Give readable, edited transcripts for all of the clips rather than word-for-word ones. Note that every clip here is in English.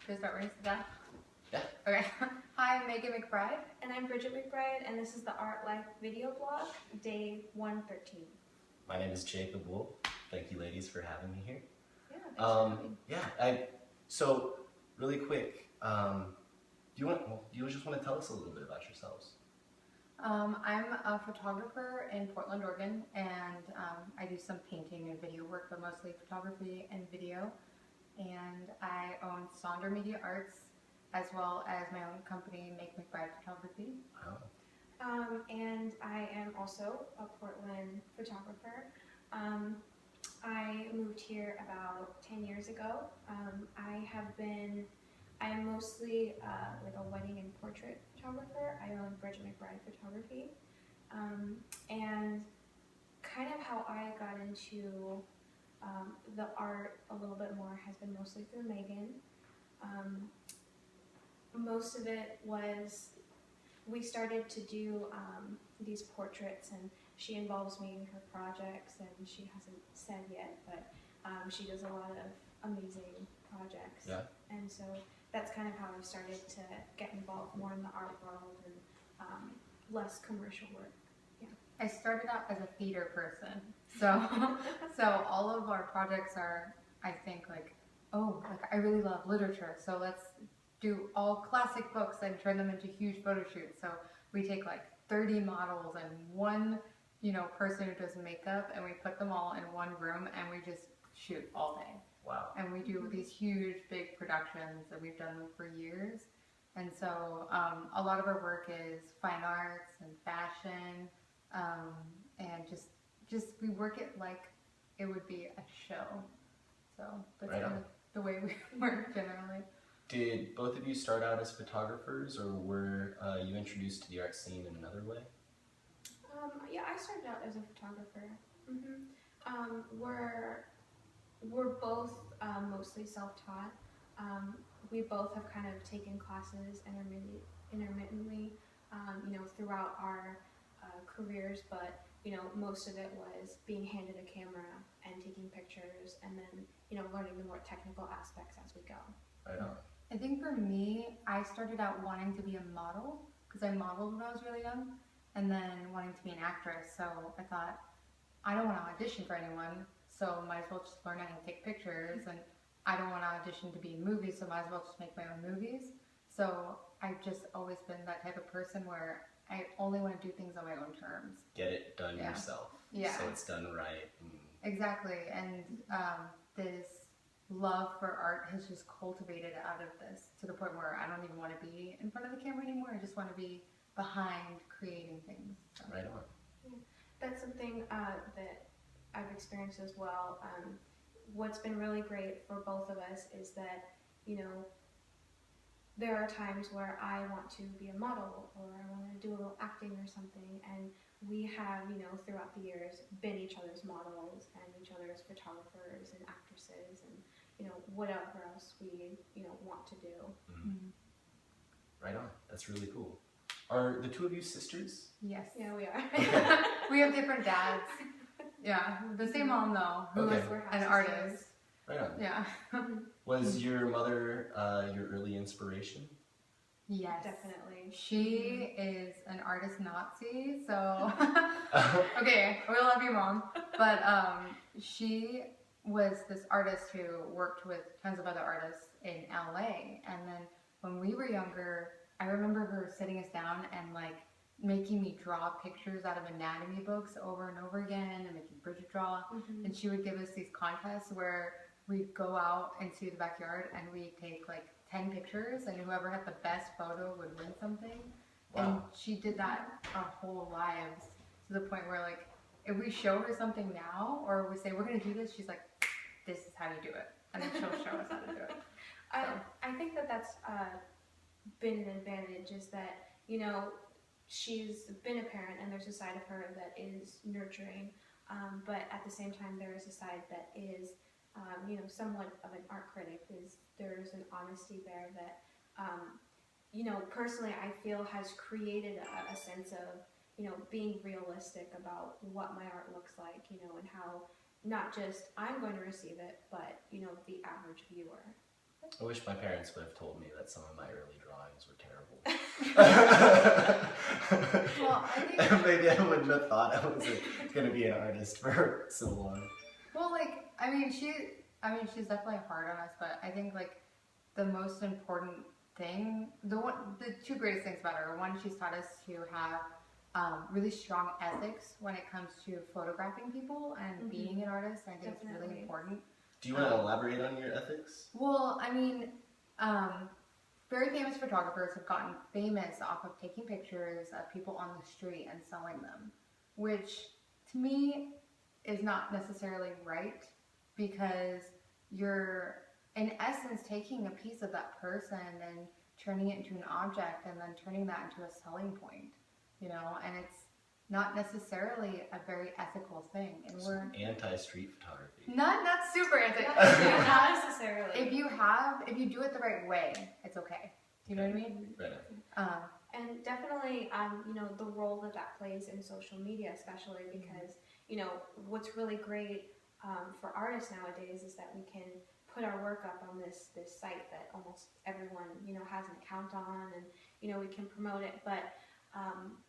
Should I start running that? Yeah. Okay. Hi, I'm Megean McBride. And I'm Bridget McBride, and this is the Art Life video blog, day 113. My name is Jacob Wolf. Thank you, ladies, for having me here. Yeah, thanks for having me. Yeah. So really quick, do you just want to tell us a little bit about yourselves? I'm a photographer in Portland, Oregon, and I do some painting and video work, but mostly photography and video. And I own Sonder Media Arts, as well as my own company, Make McBride Photography. Wow. And I am also a Portland photographer. I moved here about 10 years ago. I am mostly like a wedding and portrait photographer. I own Bridget McBride Photography. And kind of how I got into the art a little bit more has been mostly through Megan. Most of it was, we started to do these portraits, and she involves me in her projects, and she hasn't said yet, but she does a lot of amazing projects. Yeah. And so that's kind of how I've started to get involved more in the art world and less commercial work. Yeah. I started out as a theater person, so all of our projects are, I think, like, oh, like I really love literature, so let's do all classic books and turn them into huge photo shoots. So we take like 30 models and one, person who does makeup, and we put them all in one room and we just shoot all day. Wow. And we do these huge, big productions, and we've done them for years. And so a lot of our work is fine arts and fashion, and just we work it like it would be a show. So that's right kind of the way we work generally. Did both of you start out as photographers, or were you introduced to the art scene in another way? Yeah, I started out as a photographer. We're both mostly self-taught. We both have kind of taken classes intermittently, throughout our careers, but most of it was being handed a camera and taking pictures, and then learning the more technical aspects as we go. Right on. I think for me, I started out wanting to be a model because I modeled when I was really young, and then wanting to be an actress. So I thought, I don't want to audition for anyone, so might as well just learn how to take pictures, and I don't want to audition to be in movies, so might as well just make my own movies. So I've just always been that type of person where I only want to do things on my own terms. Get it done Yeah. yourself. Yeah. So it's done right. Exactly, and this love for art has just cultivated out of this to the point where I don't even want to be in front of the camera anymore. I just want to be behind creating things. So. Right on. Yeah. That's something that I've experienced as well. What's been really great for both of us is that, there are times where I want to be a model, or I want to do a little acting or something, and we have, throughout the years been each other's models and each other's photographers and actresses and, whatever else we, want to do. Mm-hmm. Right on. That's really cool. Are the two of you sisters? Yes. Yeah, we are. Okay. We have different dads. Yeah, the same mom though, who Okay. is an artist. Right on. Yeah. Was your mother your early inspiration? Yes. Definitely. She is an artist Nazi, so okay, we love you, Mom. But she was this artist who worked with tons of other artists in LA, and then when we were younger, I remember her sitting us down and like making me draw pictures out of anatomy books over and over again, and making Bridget draw. And she would give us these contests where we'd go out into the backyard and we'd take like 10 pictures, and whoever had the best photo would win something. Wow. And she did that our whole lives, to the point where like if we show her something now, or we say we're gonna do this, she's like, this is how you do it, and then she'll show us how to do it. I think that's been an advantage, is that she's been a parent, and there's a side of her that is nurturing, but at the same time there is a side that is somewhat of an art critic. There's an honesty there that personally I feel has created a sense of being realistic about what my art looks like, and how not just I'm going to receive it, but the average viewer. I wish my parents would have told me that some of my early drawings were terrible. Well, I think Maybe I wouldn't have thought I was going to be an artist for so long. well, like she's definitely hard on us, but I think like the most important thing, the two greatest things about her, one, she's taught us to have really strong ethics when it comes to photographing people and being an artist. I think it's really important. Do you want to elaborate on your ethics? Well, I mean, very famous photographers have gotten famous off of taking pictures of people on the street and selling them, which to me is not necessarily right, because you're in essence taking a piece of that person and turning it into an object and then turning that into a selling point, you know, and it's not necessarily a very ethical thing. And we're anti-street photography. Not super ethical. Not necessarily. If you do it the right way, it's okay. Do you know what I mean? Right. And definitely, you know, the role that plays in social media, especially because, you know, what's really great for artists nowadays is that we can put our work up on this site that almost everyone, you know, has an account on, and, you know, we can promote it. But,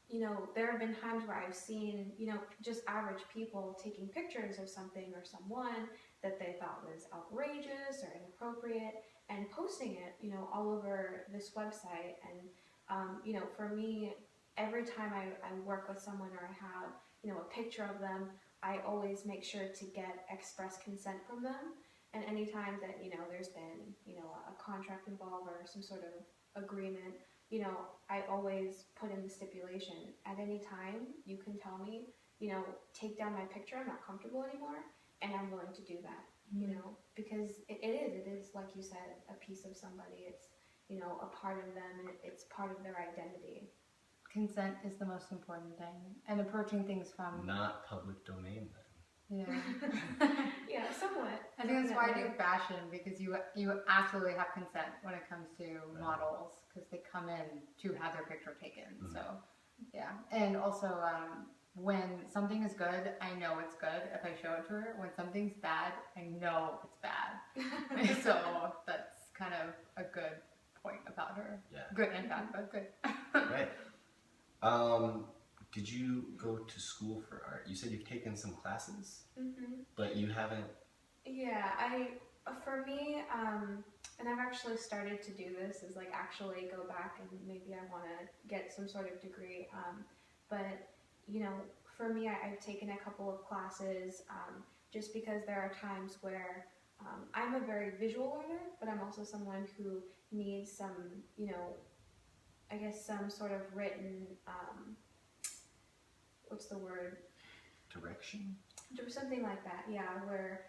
you know, there have been times where I've seen, you know, just average people taking pictures of something or someone that they thought was outrageous or inappropriate and posting it, you know, all over this website. And, you know, for me, every time I work with someone or I have, you know, a picture of them, I always make sure to get express consent from them. And anytime that, you know, there's been, you know, a contract involved or some sort of agreement, you know, I always put in the stipulation, at any time you can tell me, you know, take down my picture, I'm not comfortable anymore, and I'm willing to do that, you know, because it is, like you said, a piece of somebody. It's, you know, a part of them, and it's part of their identity. Consent is the most important thing, and approaching things from Not public domain then. Yeah. Yeah, somewhat. I think that's why I do fashion, because you absolutely have consent when it comes to models, because they come in to have their picture taken. So, yeah. And also, when something is good, I know it's good if I show it to her. When something's bad, I know it's bad. So that's kind of a good point about her. Yeah. Good and bad, but good. Right. Did you go to school for art? You said you've taken some classes, but you haven't. Yeah, for me, and I've actually started to do this, is like actually go back and maybe I want to get some sort of degree. But, you know, for me, I've taken a couple of classes just because there are times where I'm a very visual learner, but I'm also someone who needs some, you know, I guess some sort of written, what's the word? Direction? Something like that, yeah, where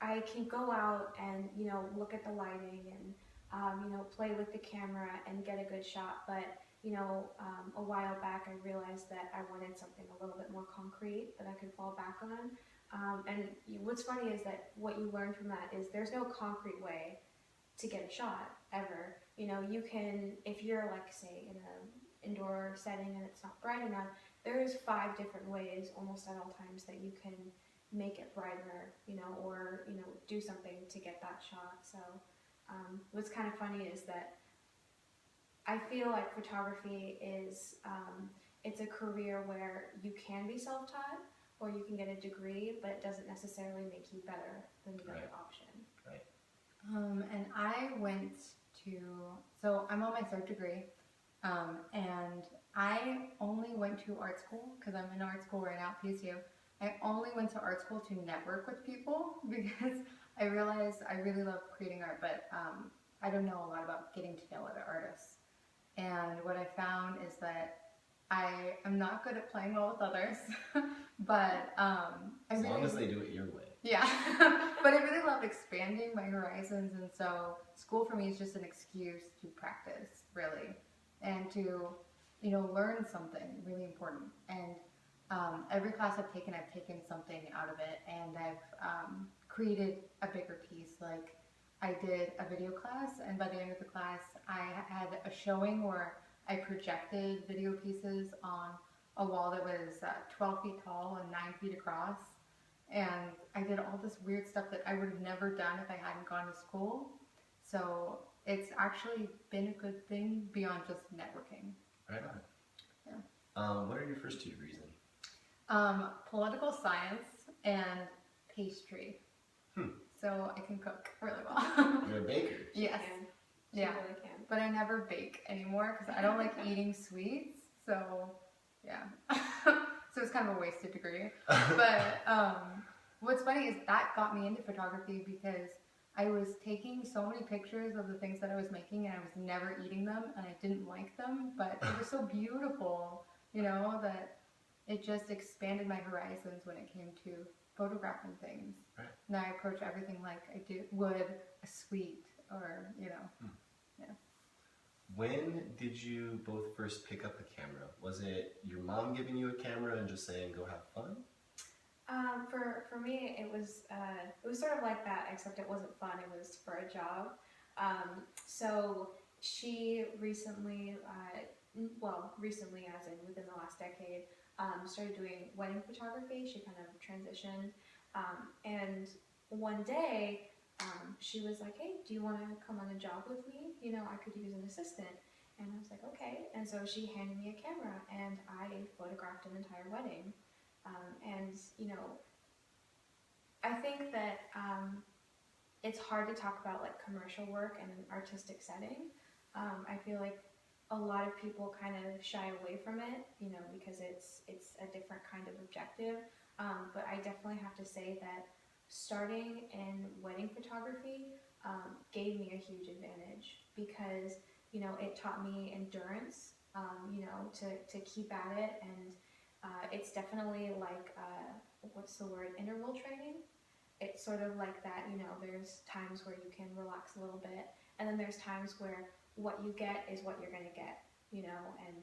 I can go out and, you know, look at the lighting and, you know, play with the camera and get a good shot. But, you know, a while back I realized that I wanted something a little bit more concrete that I could fall back on. And what's funny is that what you learn from that is there's no concrete way to get a shot ever. You know, you can, if you're like, say, in an indoor setting and it's not bright enough, there's 5 different ways almost at all times that you can make it brighter, you know, or, you know, do something to get that shot. So what's kind of funny is that I feel like photography is, it's a career where you can be self-taught or you can get a degree, but it doesn't necessarily make you better than the other option. Right. And I went to, so I'm on my 3rd degree, and I only went to art school, because I'm in art school right now at PSU. I only went to art school to network with people, because I realized I really love creating art, but I don't know a lot about getting to know other artists. And what I found is that I am not good at playing well with others, but as long as they do it your way. Yeah, but I really love expanding my horizons, and so school for me is just an excuse to practice, really, and to, you know, learn something really important. And every class I've taken something out of it, and I've created a bigger piece. Like, I did a video class, and by the end of the class, I had a showing where I projected video pieces on a wall that was 12 feet tall and 9 feet across. and I did all this weird stuff that I would have never done if I hadn't gone to school. So it's actually been a good thing beyond just networking. Right on. Yeah. What are your first 2 degrees in? Political science and pastry. So I can cook really well. You're a baker. Yes. She Yeah. really can. But I never bake anymore because I don't like eating sweets. So yeah. So it's kind of a wasted degree. But what's funny is that got me into photography because I was taking so many pictures of the things that I was making and I was never eating them and I didn't like them, but they were so beautiful, you know, that it just expanded my horizons when it came to photographing things. Right. Now I approach everything like I would a sweet or, you know. Yeah. When did you both first pick up a camera? Was it your mom giving you a camera and just saying, go have fun? For me, it was sort of like that, except it wasn't fun. It was for a job. So she recently, recently as in within the last decade, started doing wedding photography. She kind of transitioned, and one day she was like, "Hey, do you want to come on a job with me? You know, I could use an assistant." And I was like, "Okay." And so she handed me a camera, and I photographed an entire wedding. And you know, I think that it's hard to talk about like commercial work in an artistic setting. I feel like a lot of people kind of shy away from it, you know, because it's a different kind of objective. But I definitely have to say that starting in wedding photography gave me a huge advantage because, you know, it taught me endurance, you know, to keep at it. And it's definitely like, what's the word, interval training. It's sort of like that, you know, there's times where you can relax a little bit, and then there's times where what you get is what you're going to get, you know, and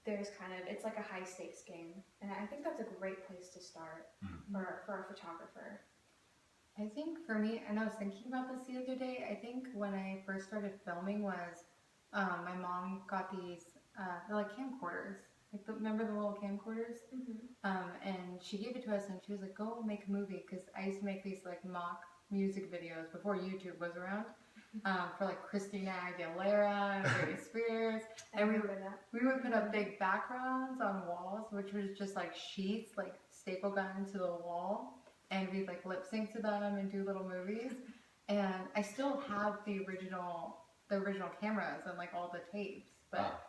there's kind of, it's like a high stakes game. And I think that's a great place to start for a photographer. I think for me, and I was thinking about this the other day, I think when I first started filming was my mom got these, they're like camcorders. Like remember the little camcorders? And she gave it to us and she was like, go make a movie. Because I used to make these like mock music videos before YouTube was around for like Christina Aguilera and Britney Spears. And we would put up big backgrounds on walls, which was just like sheets, like staple gun into the wall. And we'd like lip sync to them and do little movies. And I still have the original cameras and like all the tapes. But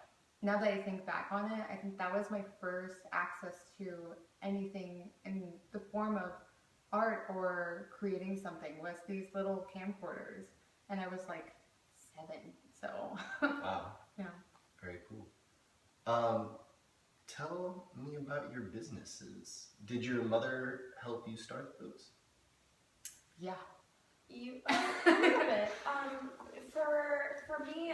now that I think back on it, I think that was my first access to anything in the form of art or creating something was these little camcorders. And I was like 7, so. Wow. Yeah. Very cool. Tell me about your businesses. Did your mother help you start those? Yeah. A little bit. For me,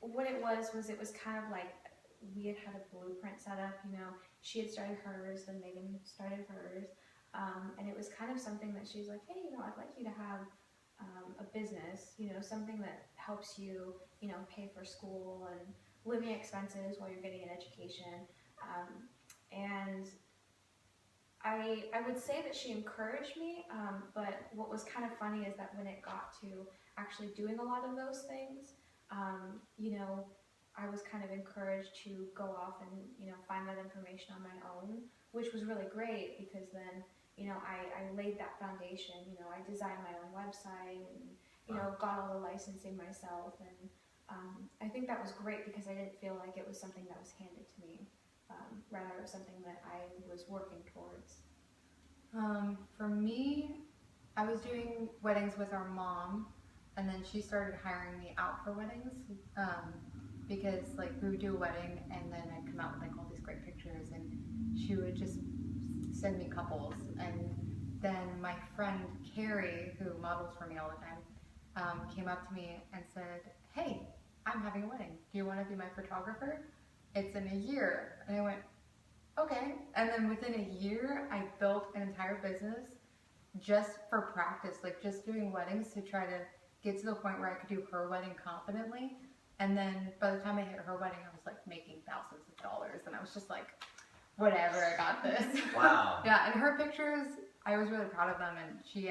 what it was kind of like we had a blueprint set up, you know. She had started hers, then Megan started hers, and it was kind of something that she's like, hey, you know, I'd like you to have a business, you know, something that helps you, you know, pay for school and living expenses while you're getting an education. And I would say that she encouraged me, but what was kind of funny is that when it got to actually doing a lot of those things, you know, I was kind of encouraged to go off and, you know, find that information on my own, which was really great because then, you know, I laid that foundation. You know, I designed my own website and, you know, got all the licensing myself. And I think that was great because I didn't feel like it was something that was handed to me. Rather, it was something that I was working towards. For me, I was doing weddings with our mom, and then she started hiring me out for weddings because like we would do a wedding and then I'd come out with like all these great pictures and she would just send me couples. And then my friend Carrie, who models for me all the time, came up to me and said, hey, I'm having a wedding. Do you want to be my photographer? It's in a year. And I went, okay. And then within a year, I built an entire business just for practice, like just doing weddings to try to get to the point where I could do her wedding confidently. And then by the time I hit her wedding, I was like making thousands of dollars. And I was just like, whatever, I got this. Wow. Yeah, and her pictures, I was really proud of them, and she